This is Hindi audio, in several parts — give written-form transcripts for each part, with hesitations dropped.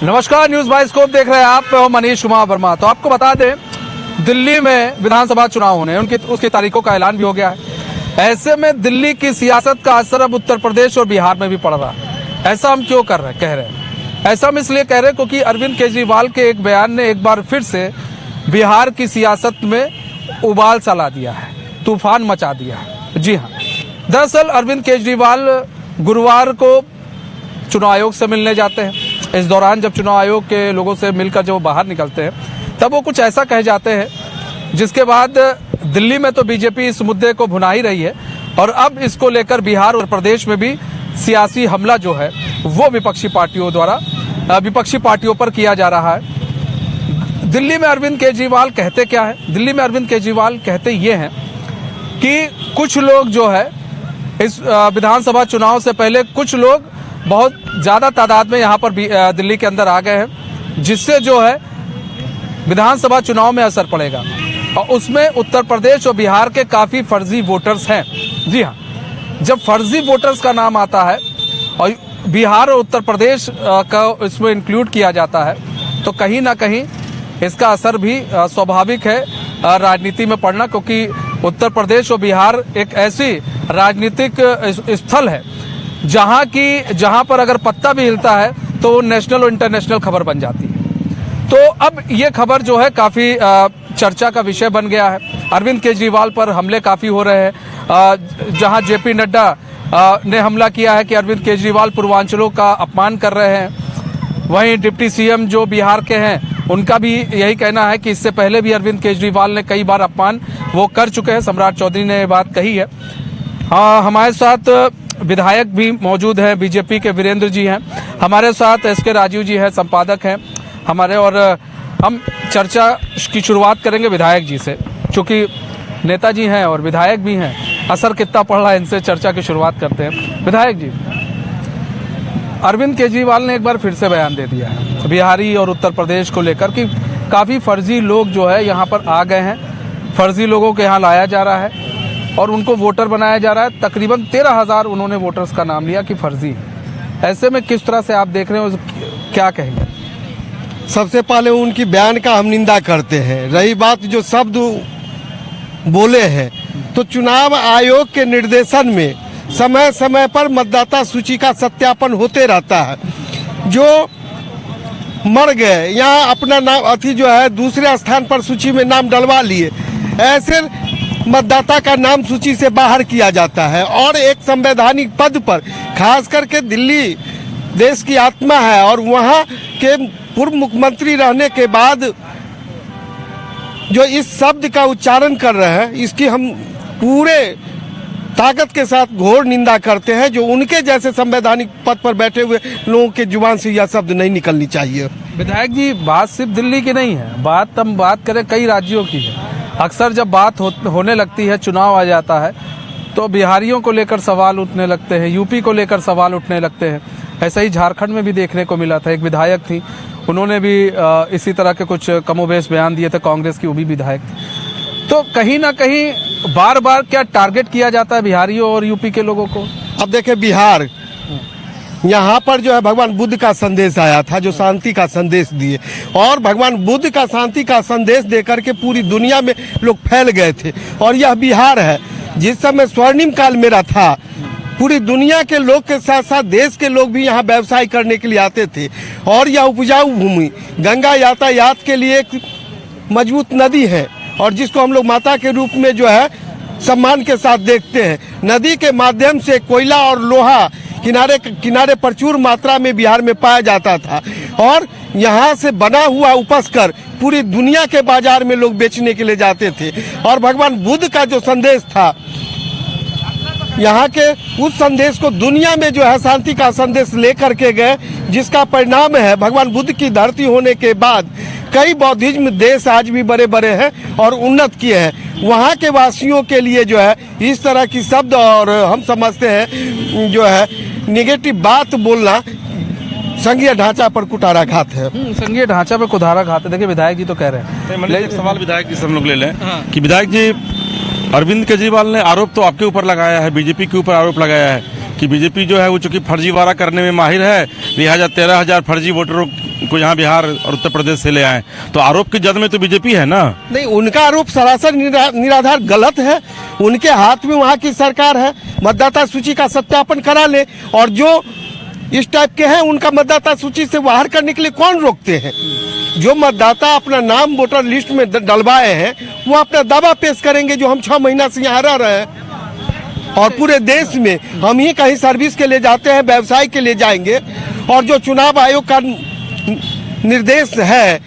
नमस्कार, न्यूज बाइस्कोप देख रहे हैं आप। मैं हूं मनीष कुमार वर्मा। तो आपको बता दें, दिल्ली में विधानसभा चुनाव होने उसकी तारीखों का ऐलान भी हो गया है। ऐसे में दिल्ली की सियासत का असर अब उत्तर प्रदेश और बिहार में भी पड़ रहा है। ऐसा हम क्यों कह रहे हैं? ऐसा हम इसलिए कह रहे हैं क्योंकि अरविंद केजरीवाल के एक बयान ने एक बार फिर से बिहार की सियासत में उबाल सा ला दिया है, तूफान मचा दिया है। जी हाँ, दरअसल अरविंद केजरीवाल गुरुवार को चुनाव आयोग से मिलने जाते हैं। इस दौरान जब चुनाव आयोग के लोगों से मिलकर जब वो बाहर निकलते हैं, तब वो कुछ ऐसा कह जाते हैं जिसके बाद दिल्ली में तो बीजेपी इस मुद्दे को भुना ही रही है और अब इसको लेकर बिहार और प्रदेश में भी सियासी हमला जो है वो विपक्षी पार्टियों पर किया जा रहा है। दिल्ली में अरविंद केजरीवाल कहते क्या है? दिल्ली में अरविंद केजरीवाल कहते ये हैं कि कुछ लोग जो है इस विधानसभा चुनाव से पहले कुछ लोग बहुत ज़्यादा तादाद में यहाँ पर दिल्ली के अंदर आ गए हैं, जिससे जो है विधानसभा चुनाव में असर पड़ेगा और उसमें उत्तर प्रदेश और बिहार के काफ़ी फर्जी वोटर्स हैं। जी हाँ, जब फर्जी वोटर्स का नाम आता है और बिहार और उत्तर प्रदेश का इसमें इंक्लूड किया जाता है, तो कहीं ना कहीं इसका असर भी स्वाभाविक है राजनीति में पड़ना, क्योंकि उत्तर प्रदेश और बिहार एक ऐसी राजनीतिक स्थल है जहां पर अगर पत्ता भी हिलता है तो वो नेशनल और इंटरनेशनल खबर बन जाती है। तो अब ये खबर जो है काफ़ी चर्चा का विषय बन गया है। अरविंद केजरीवाल पर हमले काफ़ी हो रहे हैं। जहां जेपी नड्डा ने हमला किया है कि अरविंद केजरीवाल पूर्वांचलों का अपमान कर रहे हैं, वहीं डिप्टी सीएम जो बिहार के हैं उनका भी यही कहना है कि इससे पहले भी अरविंद केजरीवाल ने कई बार अपमान वो कर चुके हैं। सम्राट चौधरी ने ये बात कही है। हमारे साथ विधायक भी मौजूद हैं, बीजेपी के वीरेंद्र जी हैं, हमारे साथ एसके राजीव जी हैं, संपादक हैं हमारे, और हम चर्चा की शुरुआत करेंगे विधायक जी से, क्योंकि नेताजी हैं और विधायक भी हैं। असर कितना पड़ रहा है इनसे चर्चा की शुरुआत करते हैं। विधायक जी, अरविंद केजरीवाल ने एक बार फिर से बयान दे दिया है बिहारी और उत्तर प्रदेश को लेकर कि काफ़ी फर्जी लोग जो है यहाँ पर आ गए हैं, फर्जी लोगों को यहाँ लाया जा रहा है और उनको वोटर बनाया जा रहा है। तकरीबन 13,000 उन्होंने वोटर्स का नाम लिया कि फर्जी है। ऐसे में किस तरह से आप देख रहे हो, क्या कहेंगे? सबसे पहले उनकी बयान का हम निंदा करते हैं। रही बात जो शब्द बोले हैं, तो चुनाव आयोग के निर्देशन में समय समय पर मतदाता सूची का सत्यापन होते रहता है। जो मर गए यहाँ अपना नाम जो है दूसरे स्थान पर सूची में नाम डलवा लिए, ऐसे मतदाता का नाम सूची से बाहर किया जाता है। और एक संवैधानिक पद पर, खास करके दिल्ली देश की आत्मा है और वहाँ के पूर्व मुख्यमंत्री रहने के बाद जो इस शब्द का उच्चारण कर रहे हैं, इसकी हम पूरे ताकत के साथ घोर निंदा करते हैं। जो उनके जैसे संवैधानिक पद पर बैठे हुए लोगों के जुबान से यह शब्द नहीं निकलनी चाहिए। विधायक जी, बात सिर्फ दिल्ली की नहीं है, हम बात करें कई राज्यों की है। अक्सर जब बात होने लगती है, चुनाव आ जाता है, तो बिहारियों को लेकर सवाल उठने लगते हैं, यूपी को लेकर सवाल उठने लगते हैं। ऐसा ही झारखंड में भी देखने को मिला था। एक विधायक थी, उन्होंने भी इसी तरह के कुछ कमोबेश बयान दिए थे, कांग्रेस की वो भी विधायक थी। तो कहीं ना कहीं बार बार क्या टारगेट किया जाता है बिहारियों और यूपी के लोगों को? अब देखें, बिहार यहाँ पर जो है भगवान बुद्ध का संदेश आया था, जो शांति का संदेश दिए, और भगवान बुद्ध का शांति का संदेश देकर के पूरी दुनिया में लोग फैल गए थे। और यह बिहार है जिस समय स्वर्णिम काल मेरा था, पूरी दुनिया के लोग के साथ साथ देश के लोग भी यहाँ व्यवसाय करने के लिए आते थे। और यह उपजाऊ भूमि, गंगा यातायात के लिए एक मजबूत नदी है और जिसको हम लोग माता के रूप में जो है सम्मान के साथ देखते हैं। नदी के माध्यम से कोयला और लोहा किनारे प्रचुर मात्रा में बिहार में पाया जाता था और यहाँ से बना हुआ उपज कर पूरी दुनिया के बाजार में लोग बेचने के लिए जाते थे। और भगवान बुद्ध का जो संदेश था, यहाँ के उस संदेश को दुनिया में जो है शांति का संदेश लेकर के गए, जिसका परिणाम है भगवान बुद्ध की धरती होने के बाद कई बौद्धिज्म देश आज भी बड़े बड़े हैं और उन्नत किए हैं। वहाँ के वासियों के लिए जो है इस तरह की शब्द, और हम समझते हैं जो है निगेटिव बात बोलना संघीय ढांचा पर कुठारा घात है। संघीय ढांचा पर कुठारा घात है। देखिए, विधायक जी तो कह रहे हैं। एक सवाल विधायक जी से हम लोग ले लें कि विधायक जी, अरविंद केजरीवाल ने आरोप तो आपके ऊपर लगाया है, बीजेपी के ऊपर आरोप लगाया है कि बीजेपी जो है वो चूंकि फर्जीवाड़ा करने में माहिर है, लिहाजा 13,000 फर्जी वोटरों को यहाँ बिहार और उत्तर प्रदेश से ले आए, तो आरोप की जद में तो बीजेपी है ना। नहीं, उनका आरोप सरासर निराधार गलत है। उनके हाथ में वहाँ की सरकार है, मतदाता सूची का सत्यापन करा ले, और जो इस टाइप के हैं उनका मतदाता सूची से बाहर करने के लिए कौन रोकते हैं। जो मतदाता अपना नाम वोटर लिस्ट में डलवाए हैं वो अपना दावा पेश करेंगे, जो हम 6 महीना से यहाँ रह रहे हैं और पूरे देश में हम ही कहीं सर्विस के लिए जाते हैं, व्यवसाय के लिए जाएंगे, और जो चुनाव आयोग का निर्देश है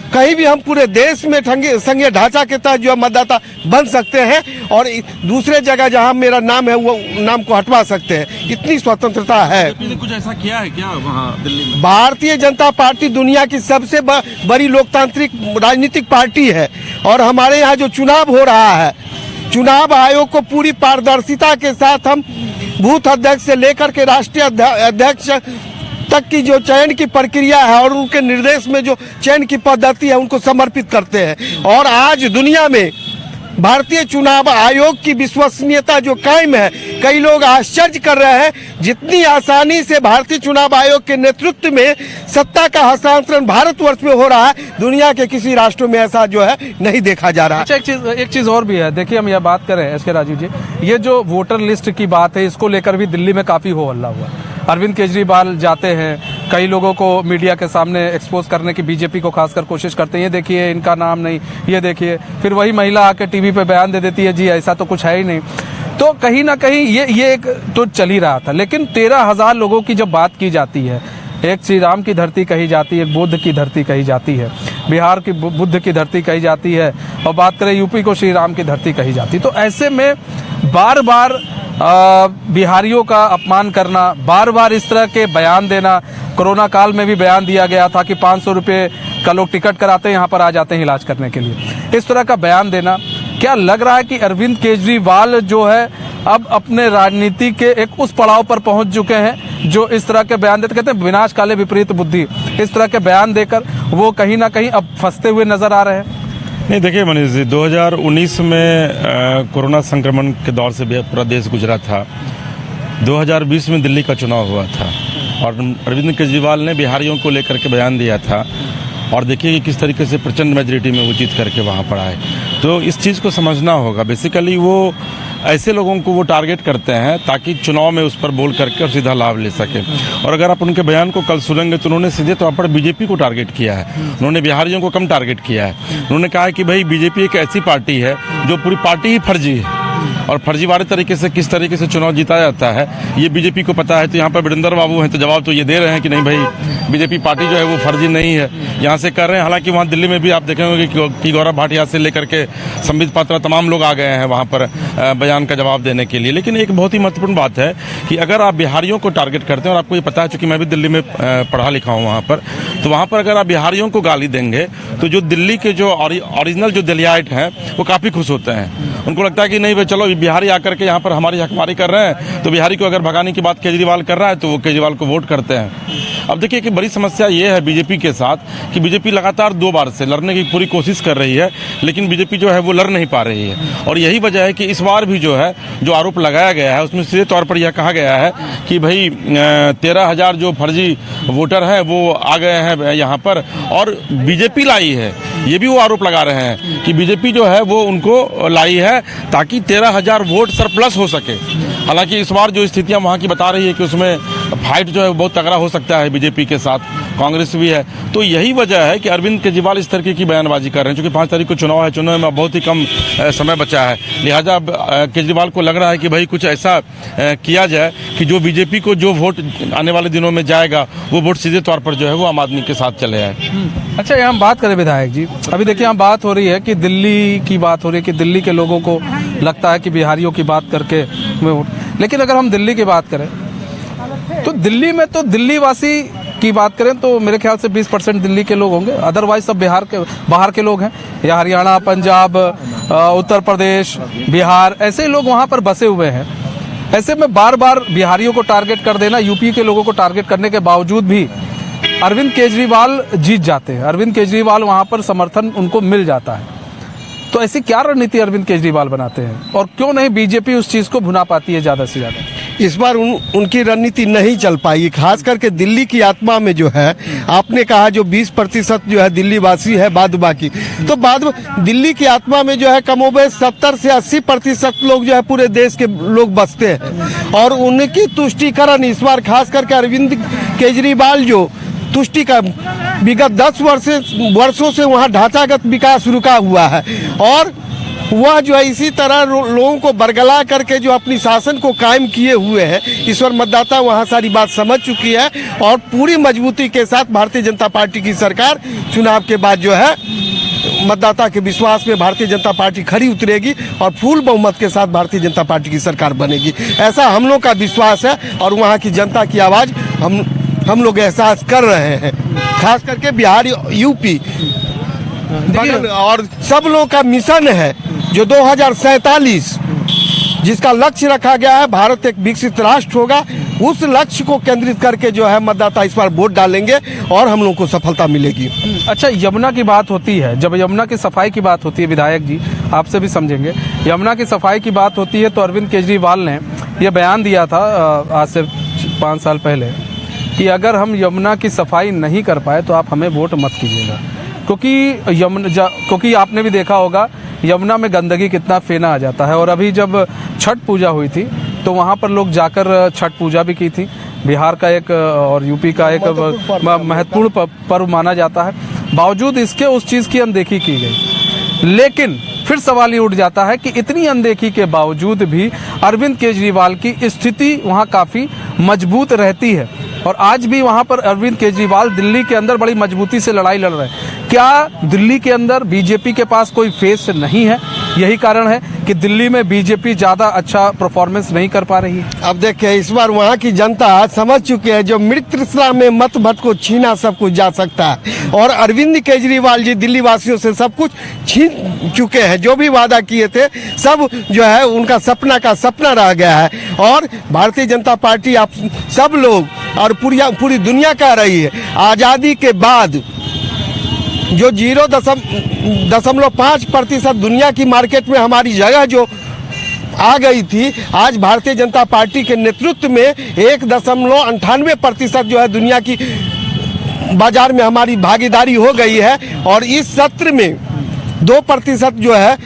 कहीं भी हम पूरे देश में संघीय ढांचा के तहत जो मतदाता बन सकते हैं और दूसरे जगह जहां मेरा नाम है वो नाम को हटवा सकते हैं। इतनी स्वतंत्रता है। बीजेपी ने कुछ ऐसा किया है क्या वहाँ दिल्ली में? भारतीय जनता पार्टी दुनिया की सबसे बड़ी लोकतांत्रिक राजनीतिक पार्टी है, और हमारे यहाँ जो चुनाव हो रहा है, चुनाव आयोग को पूरी पारदर्शिता के साथ हम बूथ अध्यक्ष से लेकर के राष्ट्रीय अध्यक्ष तक की जो चयन की प्रक्रिया है और उनके निर्देश में जो चयन की पद्धति है उनको समर्पित करते हैं। और आज दुनिया में भारतीय चुनाव आयोग की विश्वसनीयता जो कायम है, कई लोग आश्चर्य कर रहे हैं जितनी आसानी से भारतीय चुनाव आयोग के नेतृत्व में सत्ता का हस्तांतरण भारतवर्ष में हो रहा है, दुनिया के किसी राष्ट्रों में ऐसा जो है नहीं देखा जा रहा। अच्छा, एक चीज और भी है। देखिए, हम यह बात करें एस के राजीव जी, ये जो वोटर लिस्ट की बात है इसको लेकर भी दिल्ली में काफी हो हल्ला हुआ। अरविंद केजरीवाल जाते हैं, कई लोगों को मीडिया के सामने एक्सपोज करने की बीजेपी को खासकर कोशिश करते हैं, ये देखिए इनका नाम नहीं, ये देखिए, फिर वही महिला आके टीवी पे बयान दे देती है जी ऐसा तो कुछ है ही नहीं। तो कहीं ना कहीं ये एक तो चल ही रहा था। लेकिन 13,000 लोगों की जब बात की जाती है, एक श्री राम की धरती कही जाती है, एक बुद्ध की धरती कही जाती है, बिहार की बुद्ध की धरती कही जाती है, और बात करें यूपी को श्री राम की धरती कही जाती है। तो ऐसे में बार बार बिहारियों का अपमान करना, बार बार इस तरह के बयान देना, कोरोना काल में भी बयान दिया गया था कि 500 रुपये का लोग टिकट कराते हैं, यहाँ पर आ जाते हैं इलाज करने के लिए, इस तरह का बयान देना, क्या लग रहा है कि अरविंद केजरीवाल जो है अब अपने राजनीति के एक उस पड़ाव पर पहुंच चुके हैं जो इस तरह के बयान देते, कहते हैं विनाश काले विपरीत बुद्धि, इस तरह के बयान देकर वो कहीं ना कहीं अब फंसते हुए नजर आ रहे हैं? नहीं, देखिए मनीष जी, 2019 में कोरोना संक्रमण के दौर से पूरा देश गुजरा था। 2020 में दिल्ली का चुनाव हुआ था और अरविंद केजरीवाल ने बिहारियों को लेकर के बयान दिया था, और देखिए कि किस तरीके से प्रचंड मेजॉरिटी में वो जीत करके वहाँ पर आए। तो इस चीज़ को समझना होगा। बेसिकली वो ऐसे लोगों को वो टारगेट करते हैं ताकि चुनाव में उस पर बोल करके और सीधा लाभ ले सके। और अगर आप उनके बयान को कल सुनेंगे तो उन्होंने सीधे तौर पर बीजेपी को टारगेट किया है, उन्होंने बिहारियों को कम टारगेट किया है। उन्होंने कहा है कि भाई बीजेपी एक ऐसी पार्टी है जो पूरी पार्टी ही फर्जी है, और फर्जीवाड़े तरीके से किस तरीके से चुनाव जीता जाता है ये बीजेपी को पता है। तो यहाँ पर वीरेंद्र बाबू हैं तो जवाब तो ये दे रहे हैं कि नहीं भाई बीजेपी पार्टी जो है वो फर्जी नहीं है, यहाँ से कर रहे हैं। हालांकि वहाँ दिल्ली में भी आप देखेंगे कि गौरव भाटिया से लेकर के संबित पात्रा तमाम लोग आ गए हैं वहाँ पर बयान का जवाब देने के लिए। लेकिन एक बहुत ही महत्वपूर्ण बात है कि अगर आप बिहारियों को टारगेट करते हैं, और आपको ये पता है चूँकि मैं भी दिल्ली में पढ़ा लिखा हूँ वहाँ पर, तो वहाँ पर अगर आप बिहारियों को गाली देंगे तो जो दिल्ली के जो ओरिजिनल जो दिल्लीइट हैं वो काफ़ी खुश होते हैं। उनको लगता है कि नहीं भाई चलो बिहारी आकर के यहाँ पर हमारी हकमारी कर रहे हैं, तो बिहारी को अगर भगाने की बात केजरीवाल कर रहा है तो वो केजरीवाल को वोट करते हैं। अब देखिए कि बड़ी समस्या ये है बीजेपी के साथ कि बीजेपी लगातार 2 बार से लड़ने की पूरी कोशिश कर रही है, लेकिन बीजेपी जो है वो लड़ नहीं पा रही है। और यही वजह है कि इस बार भी जो है जो आरोप लगाया गया है उसमें सीधे तौर पर यह कहा गया है कि भाई 13,000 जो फर्जी वोटर हैं वो आ गए हैं यहाँ पर और बीजेपी लाई है। ये भी वो आरोप लगा रहे हैं कि बीजेपी जो है वो उनको लाई है ताकि 13,000 वोट सरप्लस हो सके। हालांकि इस बार जो स्थितियां वहाँ की बता रही है कि उसमें फाइट जो है बहुत तगड़ा हो सकता है बीजेपी के साथ, कांग्रेस भी है। तो यही वजह है कि अरविंद केजरीवाल इस तरीके की बयानबाजी कर रहे हैं। क्योंकि 5 तारीख को चुनाव है, चुनाव में बहुत ही कम समय बचा है, लिहाजा केजरीवाल को लग रहा है कि भाई कुछ ऐसा किया जाए कि जो बीजेपी को जो वोट आने वाले दिनों में जाएगा वो वोट सीधे तौर पर जो है वो आम आदमी के साथ चले आए। अच्छा, ये हम बात करें विधायक जी, अभी देखिए हम बात हो रही है कि दिल्ली की बात हो रही है कि दिल्ली के लोगों को लगता है कि बिहारियों की बात करके, लेकिन अगर हम दिल्ली की बात करें तो दिल्ली में तो दिल्ली वासी की बात करें तो मेरे ख्याल से 20% दिल्ली के लोग होंगे, अदरवाइज सब बाहर के लोग हैं, या हरियाणा, पंजाब, उत्तर प्रदेश, बिहार, ऐसे लोग वहाँ पर बसे हुए हैं। ऐसे में बार बार बिहारियों को टारगेट कर देना, यूपी के लोगों को टारगेट करने के बावजूद भी अरविंद केजरीवाल जीत जाते हैं, अरविंद केजरीवाल वहाँ पर समर्थन उनको मिल जाता है। तो ऐसी क्या रणनीति अरविंद केजरीवाल बनाते हैं और क्यों नहीं बीजेपी उस चीज़ को भुना पाती है ज़्यादा से ज़्यादा? इस बार उनकी रणनीति नहीं चल पाई, खास करके दिल्ली की आत्मा में जो है, आपने कहा जो 20% जो है दिल्ली वासी है बाद बाकी, तो दिल्ली की आत्मा में जो है कमोबेश 70 से 80% लोग जो है पूरे देश के लोग बसते हैं, और उनकी तुष्टीकरण इस बार खास करके अरविंद केजरीवाल जो तुष्टि का विगत 10 वर्षों से वहाँ ढांचागत विकास रुका हुआ है, और वह जो है इसी तरह लोगों को बरगला करके जो अपनी शासन को कायम किए हुए हैं। इस बार मतदाता वहाँ सारी बात समझ चुकी है, और पूरी मजबूती के साथ भारतीय जनता पार्टी की सरकार चुनाव के बाद जो है मतदाता के विश्वास में भारतीय जनता पार्टी खरी उतरेगी, और फुल बहुमत के साथ भारतीय जनता पार्टी की सरकार बनेगी, ऐसा हम लोग का विश्वास है। और वहाँ की जनता की आवाज़ हम लोग एहसास कर रहे हैं, खास करके बिहार, यूपी, और सब लोगों का मिशन है जो 2047 जिसका लक्ष्य रखा गया है, भारत एक विकसित राष्ट्र होगा, उस लक्ष्य को केंद्रित करके जो है मतदाता इस बार वोट डालेंगे और हम लोगों को सफलता मिलेगी। अच्छा, यमुना की बात होती है, जब यमुना की सफाई की बात होती है, विधायक जी आपसे भी समझेंगे, यमुना की सफाई की बात होती है तो अरविंद केजरीवाल ने यह बयान दिया था आज से 5 साल पहले कि अगर हम यमुना की सफाई नहीं कर पाए तो आप हमें वोट मत कीजिएगा, क्योंकि आपने भी देखा होगा यमुना में गंदगी कितना फेना आ जाता है। और अभी जब छठ पूजा हुई थी तो वहाँ पर लोग जाकर छठ पूजा भी की थी। बिहार का एक और यूपी का एक महत्वपूर्ण पर्व माना जाता है, बावजूद इसके उस चीज़ की अनदेखी की गई। लेकिन फिर सवाल ये उठ जाता है कि इतनी अनदेखी के बावजूद भी अरविंद केजरीवाल की स्थिति वहाँ काफ़ी मजबूत रहती है, और आज भी वहाँ पर अरविंद केजरीवाल दिल्ली के अंदर बड़ी मजबूती से लड़ाई लड़ रहे हैं। क्या दिल्ली के अंदर बीजेपी के पास कोई फेस नहीं है? यही कारण है कि दिल्ली में बीजेपी ज़्यादा अच्छा परफॉर्मेंस नहीं कर पा रही है। अब देखिए, इस बार वहाँ की जनता समझ चुकी है जो मृत तृष्णा में मत भट को छीना सब कुछ जा सकता है, और अरविंद केजरीवाल जी दिल्ली वासियों से सब कुछ छीन चुके हैं। जो भी वादा किए थे सब जो है उनका सपना का सपना रह गया है, और भारतीय जनता पार्टी आप सब लोग और पूरी दुनिया कह रही है, आज़ादी के बाद जो 0.5% दुनिया की मार्केट में हमारी जगह जो आ गई थी, आज भारतीय जनता पार्टी के नेतृत्व में 1.98% जो है दुनिया की बाजार में हमारी भागीदारी हो गई है। और इस सत्र में 2% जो है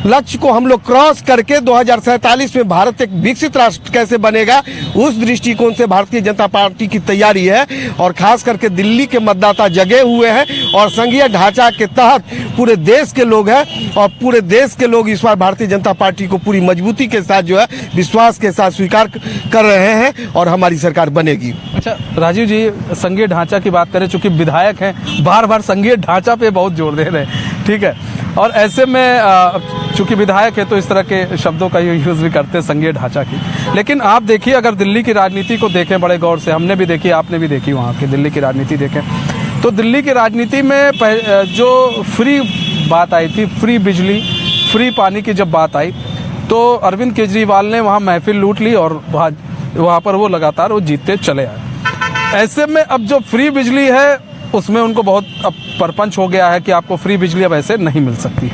लक्ष्य को हम लोग क्रॉस करके 2047 में भारत एक विकसित राष्ट्र कैसे बनेगा, उस दृष्टिकोण से भारतीय जनता पार्टी की तैयारी है। और खास करके दिल्ली के मतदाता जगे हुए हैं, और संघीय ढांचा के तहत पूरे देश के लोग हैं, और पूरे देश के लोग इस बार भारतीय जनता पार्टी को पूरी मजबूती के साथ जो है विश्वास के साथ स्वीकार कर रहे हैं, और हमारी सरकार बनेगी। अच्छा राजीव जी, संघीय ढांचा की बात करें, चूंकि विधायक हैं बार बार संघीय ढांचा पे बहुत जोर दे रहे हैं, ठीक है, और ऐसे में चूंकि विधायक है तो इस तरह के शब्दों का यूज़ भी करते हैं संघीय ढांचा की। लेकिन आप देखिए, अगर दिल्ली की राजनीति को देखें बड़े गौर से, हमने भी देखी, आपने भी देखी, वहाँ की दिल्ली की राजनीति देखें तो दिल्ली की राजनीति में जो फ्री बात आई थी, फ्री बिजली, फ्री पानी की जब बात आई तो अरविंद केजरीवाल ने वहाँ महफिल लूट ली, और वहाँ पर वो लगातार वो जीतते चले आए। ऐसे में अब जो फ्री बिजली है उसमें उनको बहुत अब परपंच हो गया है कि आपको फ्री बिजली अब ऐसे नहीं मिल सकती,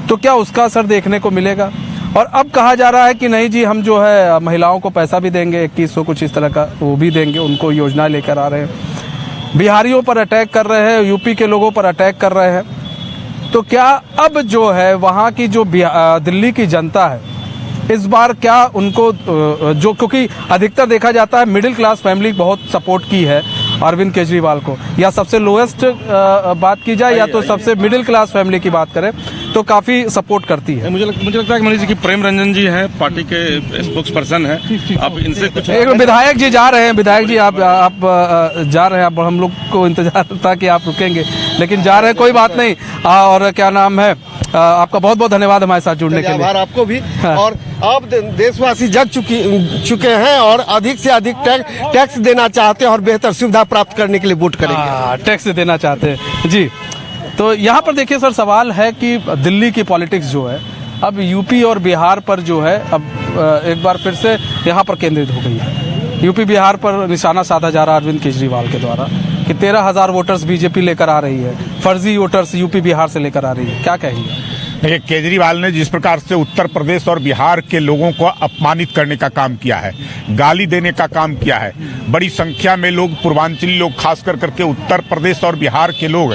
तो क्या उसका असर देखने को मिलेगा? और अब कहा जा रहा है कि नहीं जी, हम जो है महिलाओं को पैसा भी देंगे, 2100 कुछ इस तरह का वो भी देंगे, उनको योजना लेकर आ रहे हैं। बिहारियों पर अटैक कर रहे हैं, यूपी के लोगों पर अटैक कर रहे हैं। तो क्या अब जो है वहाँ की जो दिल्ली की जनता है, इस बार क्या उनको जो, क्योंकि अधिकतर देखा जाता है मिडिल क्लास फैमिली बहुत सपोर्ट की है अरविंद केजरीवाल को, या सबसे लोएस्ट बात की जाए या तो सबसे मिडिल क्लास फैमिली की बात करें तो काफ़ी सपोर्ट करती है। मुझे लगता है कि मनीष जी की प्रेम रंजन जी हैं, पार्टी के स्पोक्स पर्सन हैं, आप इनसे कुछ। एक विधायक जी जा रहे हैं, विधायक जी आप जा रहे हैं, अब हम लोग को इंतजार था कि आप रुकेंगे, लेकिन जा रहे हैं, कोई बात नहीं। और क्या नाम है, आपका बहुत बहुत धन्यवाद हमारे साथ जुड़ने के लिए। आपको भी। और अब देशवासी जग चुके हैं और अधिक से अधिक टैक्स देना चाहते हैं और बेहतर सुविधा प्राप्त करने के लिए वोट करेंगे। टैक्स देना चाहते हैं जी। तो यहाँ पर देखिए सर, सवाल है कि दिल्ली की पॉलिटिक्स जो है अब यूपी और बिहार पर जो है अब एक बार फिर से यहाँ पर केंद्रित हो गई है। यूपी बिहार पर निशाना साधा जा रहा है अरविंद केजरीवाल के द्वारा कि 13,000 वोटर्स बीजेपी लेकर आ रही है, फर्जी वोटर्स यूपी बिहार से लेकर आ रही है। क्या कहेंगे? देखिए, केजरीवाल ने जिस प्रकार से उत्तर प्रदेश और बिहार के लोगों को अपमानित करने का काम किया है, गाली देने का काम किया है, बड़ी संख्या में लोग, पूर्वांचली लोग, खास कर करके उत्तर प्रदेश और बिहार के लोग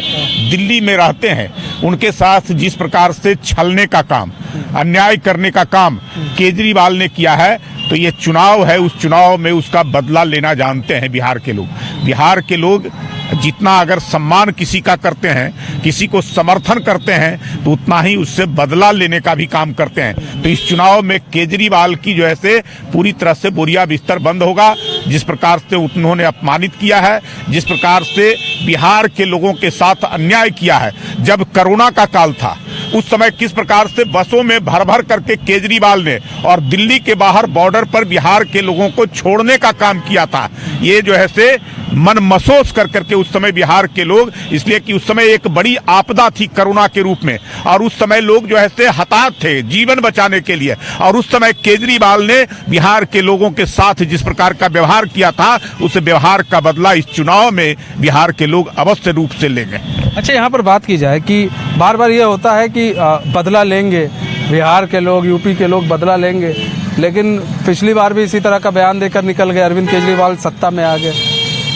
दिल्ली में रहते हैं, उनके साथ जिस प्रकार से छलने का काम, अन्याय करने का काम केजरीवाल ने किया है, तो ये चुनाव है, उस चुनाव में उसका बदला लेना जानते हैं बिहार के लोग। बिहार के लोग जितना अगर सम्मान किसी का करते हैं, किसी को समर्थन करते हैं, तो उतना ही उससे बदला लेने का भी काम करते हैं। तो इस चुनाव में केजरीवाल की जो है से पूरी तरह से बोरिया बिस्तर बंद होगा। जिस प्रकार से उन्होंने अपमानित किया है, जिस प्रकार से बिहार के लोगों के साथ अन्याय किया है, जब कोरोना का काल था उस समय किस प्रकार से बसों में भर भर करके केजरीवाल ने और दिल्ली के बाहर बॉर्डर पर बिहार के लोगों को छोड़ने का काम किया था, ये जो है से मन महसूस कर करके उस समय बिहार के लोग, इसलिए कि उस समय एक बड़ी आपदा थी कोरोना के रूप में, और उस समय लोग जो है से हताहत थे जीवन बचाने के लिए, और उस समय केजरीवाल ने बिहार के लोगों के साथ जिस प्रकार का व्यवहार किया था, उस व्यवहार का बदला इस चुनाव में बिहार के लोग अवश्य रूप से लेंगे। अच्छा, यहाँ पर बात की जाए कि बार बार ये होता है कि बदला लेंगे, बिहार के लोग, यूपी के लोग बदला लेंगे, लेकिन पिछली बार भी इसी तरह का बयान देकर निकल गए। अरविंद केजरीवाल सत्ता में आ गए,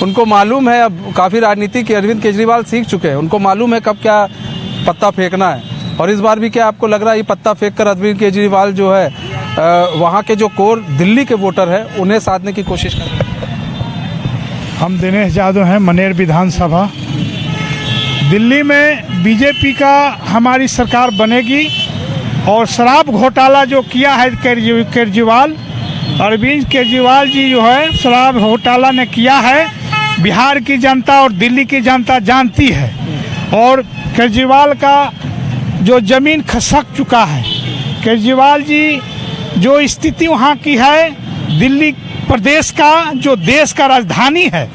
उनको मालूम है, अब काफ़ी राजनीति की अरविंद केजरीवाल सीख चुके हैं, उनको मालूम है कब क्या पत्ता फेंकना है। और इस बार भी क्या आपको लग रहा है ये पत्ता फेंक कर अरविंद केजरीवाल जो है वहाँ के जो कोर दिल्ली के वोटर हैं उन्हें साधने की कोशिश कर रहे हैं? हम दिनेश यादव हैं, मनेर विधानसभा। दिल्ली में बीजेपी का हमारी सरकार बनेगी, और शराब घोटाला जो किया है केजरीवाल, अरविंद केजरीवाल जी जो है शराब घोटाला ने किया है, बिहार की जनता और दिल्ली की जनता जानती है। और केजरीवाल का जो ज़मीन खसक चुका है, केजरीवाल जी जो स्थिति वहाँ की है, दिल्ली प्रदेश का जो देश का राजधानी है,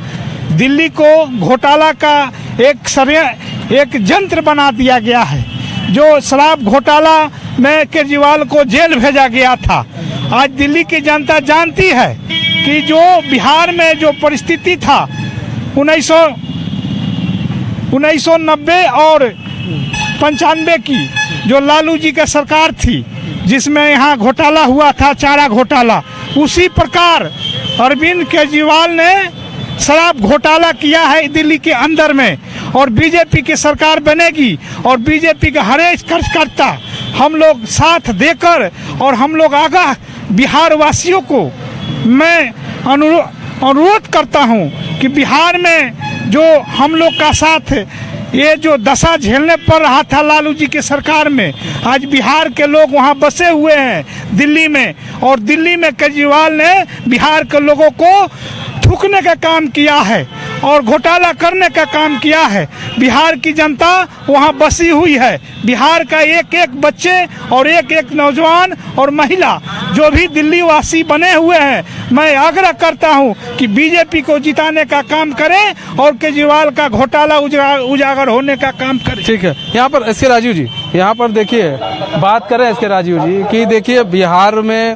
दिल्ली को घोटाला का एक यंत्र बना दिया गया है। जो शराब घोटाला में केजरीवाल को जेल भेजा गया था, आज दिल्ली की जनता जानती है कि जो बिहार में जो परिस्थिति था 1990 और 95 की जो लालू जी का सरकार थी, जिसमें यहाँ घोटाला हुआ था, चारा घोटाला, उसी प्रकार अरविंद केजरीवाल ने शराब घोटाला किया है दिल्ली के अंदर में। और बीजेपी की सरकार बनेगी, और बीजेपी का हर एक कार्यकर्ता हम लोग साथ देकर, और हम लोग आगाह बिहार वासियों को मैं अनुरोध करता हूं कि बिहार में जो हम लोग का साथ ये जो दशा झेलने पड़ रहा था लालू जी की सरकार में, आज बिहार के लोग वहाँ बसे हुए हैं दिल्ली में, और दिल्ली में केजरीवाल ने बिहार के लोगों को थूकने का काम किया है और घोटाला करने का काम किया है। बिहार की जनता वहाँ बसी हुई है, बिहार का एक एक बच्चे और एक एक नौजवान और महिला जो भी दिल्ली वासी बने हुए हैं, मैं आग्रह करता हूं कि बीजेपी को जिताने का काम करें और केजरीवाल का घोटाला उजागर होने का काम करें। ठीक है, यहाँ पर एस के राजीव जी, यहाँ पर देखिए बात करें एस के राजीव जी कि देखिए बिहार में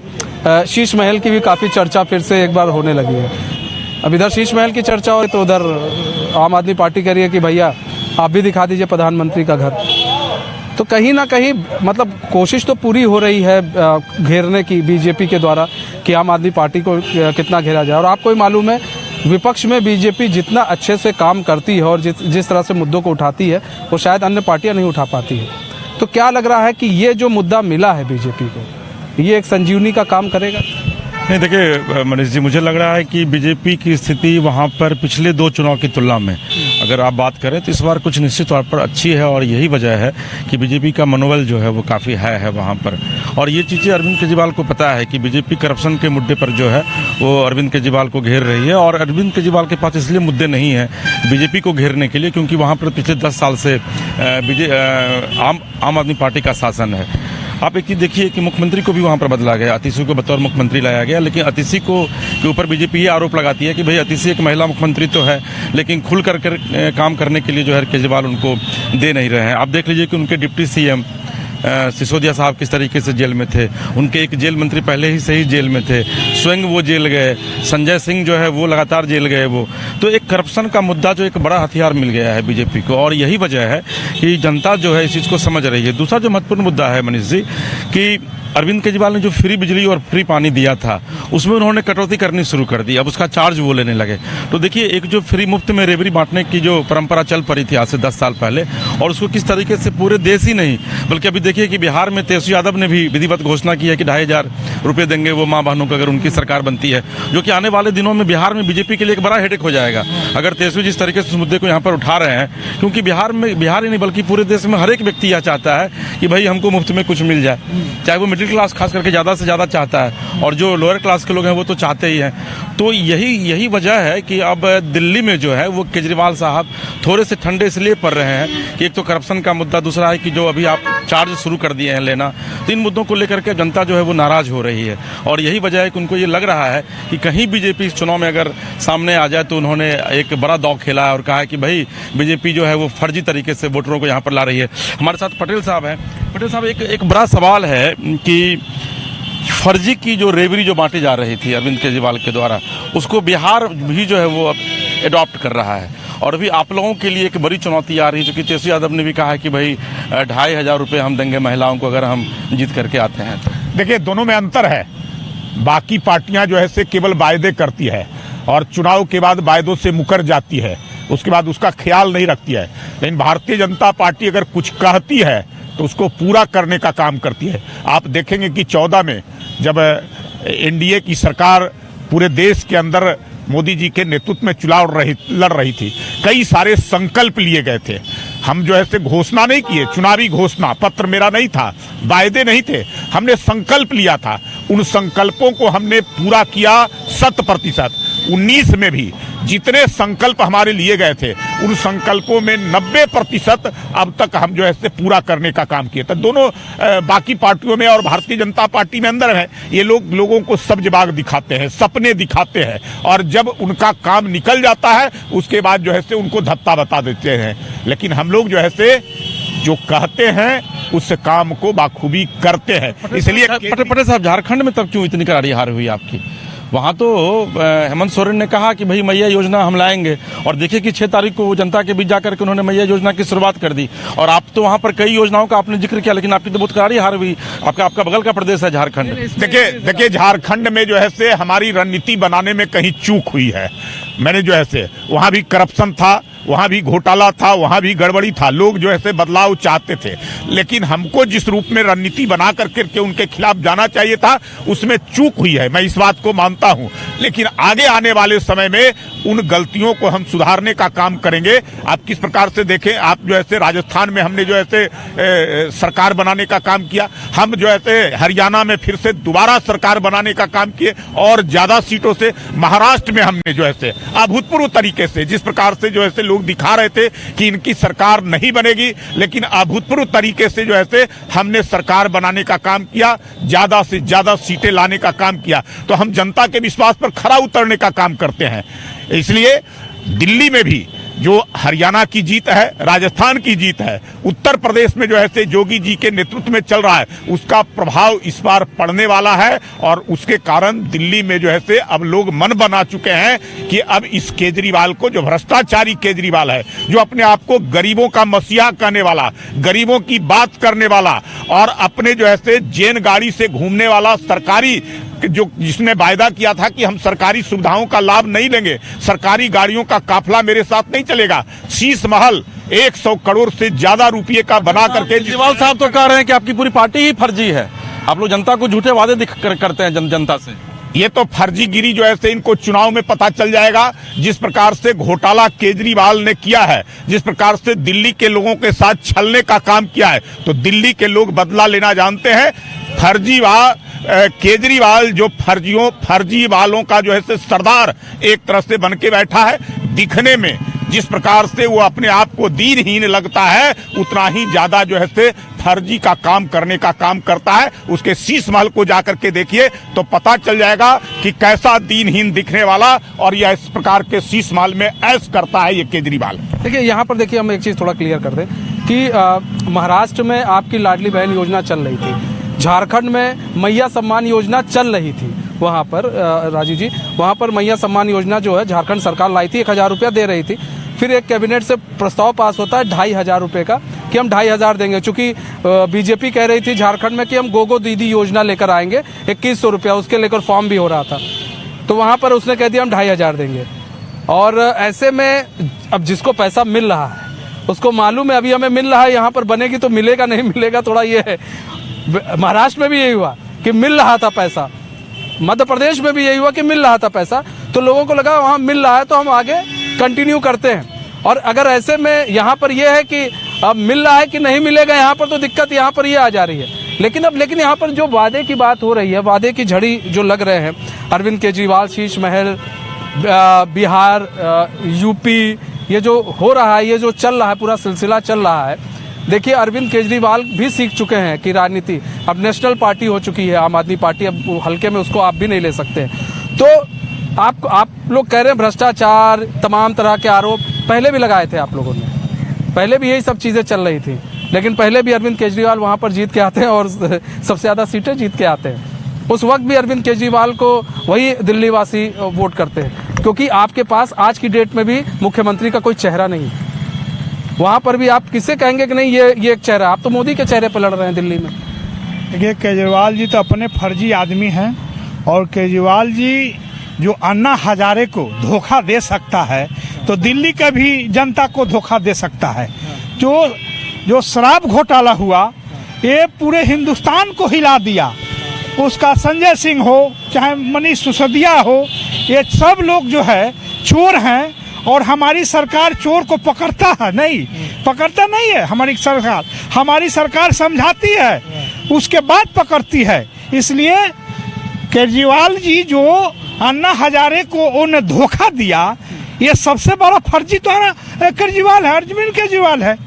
शीश महल की भी काफ़ी चर्चा फिर से एक बार होने लगी है। अब इधर शीश महल की चर्चा हो तो उधर आम आदमी पार्टी कह रही है कि भैया आप भी दिखा दीजिए प्रधानमंत्री का घर। तो कहीं ना कहीं मतलब कोशिश तो पूरी हो रही है घेरने की बीजेपी के द्वारा कि आम आदमी पार्टी को कितना घेरा जाए। और आपको ही मालूम है विपक्ष में बीजेपी जितना अच्छे से काम करती है और जिस तरह से मुद्दों को उठाती है वो शायद अन्य पार्टियां नहीं उठा पाती है। तो क्या लग रहा है कि ये जो मुद्दा मिला है बीजेपी को, ये एक संजीवनी का काम करेगा? नहीं, देखिए मनीष जी, मुझे लग रहा है कि बीजेपी की स्थिति वहाँ पर पिछले 2 चुनाव की तुलना में अगर आप बात करें तो इस बार कुछ निश्चित तौर पर अच्छी है, और यही वजह है कि बीजेपी का मनोबल जो है वो काफ़ी है वहाँ पर। और ये चीज़ें अरविंद केजरीवाल को पता है कि बीजेपी करप्शन के मुद्दे पर जो है वो अरविंद केजरीवाल को घेर रही है, और अरविंद केजरीवाल के पास इसलिए मुद्दे नहीं है बीजेपी को घेरने के लिए क्योंकि वहाँ पर पिछले 10 साल से आम आदमी पार्टी का शासन है। आप एक चीज़ देखिए कि मुख्यमंत्री को भी वहाँ पर बदला गया, अतिशी को बतौर मुख्यमंत्री लाया गया, लेकिन अतिशी के ऊपर बीजेपी ये आरोप लगाती है कि भाई अतिशी एक महिला मुख्यमंत्री तो है लेकिन खुल कर काम करने के लिए जो है केजरीवाल उनको दे नहीं रहे हैं। आप देख लीजिए कि उनके डिप्टी सीएम सिसोदिया साहब किस तरीके से जेल में थे, उनके एक जेल मंत्री पहले ही से ही जेल में थे, स्वयं वो जेल गए, संजय सिंह जो है वो लगातार जेल गए। वो तो एक करप्शन का मुद्दा जो एक बड़ा हथियार मिल गया है बीजेपी को, और यही वजह है कि जनता जो है इस चीज़ को समझ रही है। दूसरा जो महत्वपूर्ण मुद्दा है मनीष जी, कि अरविंद केजरीवाल ने जो फ्री बिजली और फ्री पानी दिया था उसमें उन्होंने कटौती करनी शुरू कर दी, अब उसका चार्ज वो लेने लगे। तो देखिए, एक जो फ्री मुफ्त में रेवड़ी बांटने की जो परंपरा चल पड़ी थी आज से 10 साल पहले, और उसको किस तरीके से पूरे देश ही नहीं बल्कि अभी देखिए कि बिहार में तेजस्वी यादव ने भी विधिवत घोषणा की है कि 2,500 रुपये देंगे वो माँ बहनों को अगर उनकी सरकार बनती है, जो कि आने वाले दिनों में बिहार में बीजेपी के लिए एक बड़ा हेडेक हो जाएगा अगर तेजस्वी जिस तरीके से उस मुद्दे को यहाँ पर उठा रहे हैं। क्योंकि बिहार ही नहीं बल्कि पूरे देश में हर एक व्यक्ति यह चाहता है कि भाई हमको मुफ्त में कुछ मिल जाए, चाहे वो मिडिल क्लास खास करके ज़्यादा से ज़्यादा चाहता है, और जो लोअर क्लास के लोग हैं वो तो चाहते ही हैं। तो यही वजह है कि अब दिल्ली में जो है वो केजरीवाल साहब थोड़े से ठंडे इसलिए पड़ रहे हैं कि एक तो करप्शन का मुद्दा, दूसरा है कि जो अभी आप चार्ज शुरू कर दिए हैं लेना, तो इन मुद्दों को लेकर के जनता जो है वो नाराज़ हो रही है। और यही वजह है कि उनको ये लग रहा है कि कहीं बीजेपी इस चुनाव में अगर सामने आ जाए तो उन्होंने एक बड़ा दांव खेला है और कहा है कि भाई बीजेपी जो है वो फर्जी तरीके से वोटरों को यहाँ पर ला रही है। हमारे साथ पटेल साहब हैं। पटेल साहब, एक बड़ा सवाल है कि फर्जी की जो रेवड़ी जो बांटी जा रही थी अरविंद केजरीवाल के द्वारा, उसको बिहार भी जो है वो अब एडॉप्ट कर रहा है, और अभी आप लोगों के लिए एक बड़ी चुनौती आ रही है, क्योंकि तेजस्वी यादव ने भी कहा है कि भाई 2,500 रुपये हम देंगे महिलाओं को अगर हम जीत करके आते हैं। देखिए, दोनों में अंतर है। बाकी पार्टियां जो है से केवल वायदे करती है और चुनाव के बाद वायदों से मुकर जाती है, उसके बाद उसका ख्याल नहीं रखती है। लेकिन भारतीय जनता पार्टी अगर कुछ कहती है तो उसको पूरा करने का काम करती है। आप देखेंगे कि 14 में जब एनडीए की सरकार पूरे देश के अंदर मोदी जी के नेतृत्व में चुनाव लड़ रही थी, कई सारे संकल्प लिए गए थे। हम जो है से घोषणा नहीं किए, चुनावी घोषणा पत्र मेरा नहीं था, वायदे नहीं थे, हमने संकल्प लिया था। उन संकल्पों को हमने पूरा किया 100%। 19 में भी जितने संकल्प हमारे लिए गए थे उन संकल्पों में 90% अब तक हम जो है से पूरा करने का काम किए। तो दोनों बाकी पार्टियों में और भारतीय जनता पार्टी में अंदर है, ये लोगों को सब्जबाग दिखाते हैं, सपने दिखाते हैं, और जब उनका काम निकल जाता है उसके बाद जो है से उनको धत्ता बता देते हैं। लेकिन हम लोग जो है से जो कहते हैं उस काम को बाखूबी करते हैं। इसलिए पटेल साहब, झारखंड में तब क्यों इतनी करारी हार हुई आपकी? वहाँ तो हेमंत सोरेन ने कहा कि भाई मैया योजना हम लाएंगे, और देखिए कि 6 तारीख को वो जनता के बीच जाकर के उन्होंने मैया योजना की शुरुआत कर दी। और आप तो वहाँ पर कई योजनाओं का आपने जिक्र किया, लेकिन आपकी तो बहुत करारी हार हुई। आपका बगल का प्रदेश है झारखंड। देखिए झारखंड में जो है से हमारी रणनीति बनाने में कहीं चूक हुई है। मैंने जो है से वहाँ भी करप्शन था, वहाँ भी घोटाला था, वहाँ भी गड़बड़ी था, लोग जो है बदलाव चाहते थे। लेकिन हमको जिस रूप में रणनीति बना करके उनके खिलाफ जाना चाहिए था उसमें चूक हुई है, मैं इस बात को मानता हूँ। लेकिन आगे आने वाले समय में उन गलतियों को हम सुधारने का काम करेंगे। आप किस प्रकार से देखें, आप जो है राजस्थान में हमने जो है सरकार बनाने का काम किया, हम जो है हरियाणा में फिर से दोबारा सरकार बनाने का काम किए, और ज्यादा सीटों से महाराष्ट्र में हमने जो है अभूतपूर्व तरीके से, जिस प्रकार से जो है लोग दिखा रहे थे कि इनकी सरकार नहीं बनेगी, लेकिन अभूतपूर्व तरीके से जो है हमने सरकार बनाने का काम किया, ज्यादा से ज्यादा सीटें लाने का काम किया। तो हम जनता के विश्वास पर खरा उतरने का काम करते हैं। इसलिए दिल्ली में भी जो हरियाणा की जीत है, राजस्थान की जीत है, उत्तर प्रदेश में जो है योगी जी के नेतृत्व में चल रहा है, उसका प्रभाव इस बार पड़ने वाला है। और उसके कारण दिल्ली में जो है अब लोग मन बना चुके हैं कि अब इस केजरीवाल को, जो भ्रष्टाचारी केजरीवाल है, जो अपने आप को गरीबों का मसीहा कहने वाला, गरीबों की बात करने वाला, और अपने जो है जेन गाड़ी से घूमने वाला, सरकारी जो जिसने वायदा किया था कि हम सरकारी सुविधाओं का लाभ नहीं लेंगे, सरकारी गाड़ियों का काफिला मेरे साथ नहीं चलेगा, शीश महल 100 करोड़ से ज्यादा रुपये का बना करके, केजरीवाल साहब तो कह रहे हैं कि आपकी पूरी पार्टी ही फर्जी है, आप लोग जनता को झूठे वादे करते हैं जनता से। ये तो फर्जीगिरी जो है इनको चुनाव में पता चल जाएगा। जिस प्रकार से घोटाला केजरीवाल ने किया है, जिस प्रकार से दिल्ली के लोगों के साथ छलने का काम किया है, तो दिल्ली के लोग बदला लेना जानते हैं। केजरीवाल जो फर्जी वालों का जो है सरदार एक तरह से बन के बैठा है। दिखने में जिस प्रकार से वो अपने आप को दीनहीन लगता है, उतना ही ज्यादा जो है फर्जी का काम करने का काम करता है। उसके शीश महल को जाकर के देखिए तो पता चल जाएगा कि कैसा दीनहीन दिखने वाला और यह इस प्रकार के शीश महल में ऐश करता है ये केजरीवाल। देखिए यहाँ पर देखिए हम एक चीज़ थोड़ा क्लियर कर दें कि महाराष्ट्र में आपकी लाडली बहन योजना चल रही थी, झारखंड में मैया सम्मान योजना चल रही थी, वहाँ पर राजीव जी वहाँ पर मैया सम्मान योजना जो है झारखंड सरकार लाई थी, 1000 रुपया दे रही थी। फिर एक कैबिनेट से प्रस्ताव पास होता है 2500 रुपये का कि हम 2500 देंगे, चूँकि बीजेपी कह रही थी झारखंड में कि हम गोगो दीदी योजना लेकर आएंगे 2100 रुपया, उसके लेकर फॉर्म भी हो रहा था, तो वहाँ पर उसने कह दिया हम 2500 देंगे। और ऐसे में अब जिसको पैसा मिल रहा है उसको मालूम है अभी हमें मिल रहा है, यहाँ पर बनेगी तो मिलेगा नहीं मिलेगा थोड़ा ये है। महाराष्ट्र में भी यही हुआ कि मिल रहा था पैसा, मध्य प्रदेश में भी यही हुआ कि मिल रहा था पैसा, तो लोगों को लगा वहाँ मिल रहा है तो हम आगे कंटिन्यू करते हैं। और अगर ऐसे में यहाँ पर यह है कि अब मिल रहा है कि नहीं मिलेगा, यहाँ पर तो दिक्कत यहाँ पर ये आ जा रही है। लेकिन यहाँ पर जो वादे की बात हो रही है, वादे की झड़ी जो लग रहे हैं, अरविंद केजरीवाल, शीश महल, बिहार, यूपी, ये जो हो रहा है, ये जो चल रहा है, पूरा सिलसिला चल रहा है। देखिए अरविंद केजरीवाल भी सीख चुके हैं कि राजनीति अब नेशनल पार्टी हो चुकी है, आम आदमी पार्टी, अब हल्के में उसको आप भी नहीं ले सकते। तो आप लोग कह रहे हैं भ्रष्टाचार, तमाम तरह के आरोप पहले भी लगाए थे आप लोगों ने, पहले भी यही सब चीज़ें चल रही थी, लेकिन पहले भी अरविंद केजरीवाल वहाँ पर जीत के आते हैं और सबसे ज़्यादा सीटें जीत के आते हैं। उस वक्त भी अरविंद केजरीवाल को वही दिल्ली वासी वोट करते हैं, क्योंकि आपके पास आज की डेट में भी मुख्यमंत्री का कोई चेहरा नहीं है। वहाँ पर भी आप किससे कहेंगे कि नहीं ये एक चेहरा, आप तो मोदी के चेहरे पर लड़ रहे हैं दिल्ली में। देखिए केजरीवाल जी तो अपने फर्जी आदमी हैं, और केजरीवाल जी जो अन्ना हजारे को धोखा दे सकता है तो दिल्ली का भी जनता को धोखा दे सकता है। जो शराब घोटाला हुआ ये पूरे हिंदुस्तान को हिला दिया, उसका संजय सिंह हो चाहे मनीष सिसोदिया हो, ये सब लोग जो है चोर हैं, और हमारी सरकार चोर को पकड़ता नहीं है। हमारी सरकार समझाती है, उसके बाद पकड़ती है। इसलिए केजरीवाल जी जो अन्ना हजारे को उन्हें धोखा दिया, ये सबसे बड़ा फर्जी तो केजरीवाल है, अरविंद केजरीवाल है,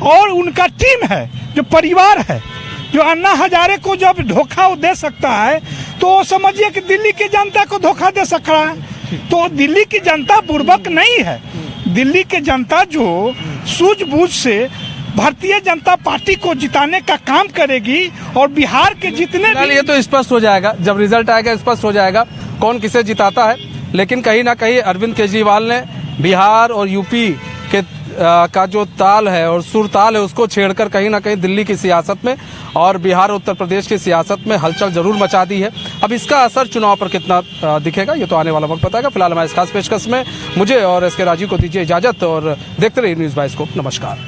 और उनका टीम है, जो परिवार है, जो अन्ना हजारे को जब धोखा दे सकता है तो समझिए कि दिल्ली की जनता को धोखा दे सकता है। तो दिल्ली की जनता बुर्बक नहीं है, दिल्ली की जनता जो सूझबूझ से भारतीय जनता पार्टी को जिताने का काम करेगी, और बिहार के जितने भी ये तो स्पष्ट हो जाएगा, जब रिजल्ट आएगा स्पष्ट हो जाएगा कौन किसे जिताता है। लेकिन कहीं ना कहीं अरविंद केजरीवाल ने बिहार और यूपी के का जो ताल है और सुर ताल है उसको छेड़कर कहीं ना कहीं दिल्ली की सियासत में और बिहार उत्तर प्रदेश की सियासत में हलचल जरूर मचा दी है। अब इसका असर चुनाव पर कितना दिखेगा ये तो आने वाला वक्त बताएगा। फिलहाल हमारे इस खास पेशकश में मुझे और एसके राजीव को दीजिए इजाजत और देखते रहिए न्यूज़ 22 को। नमस्कार।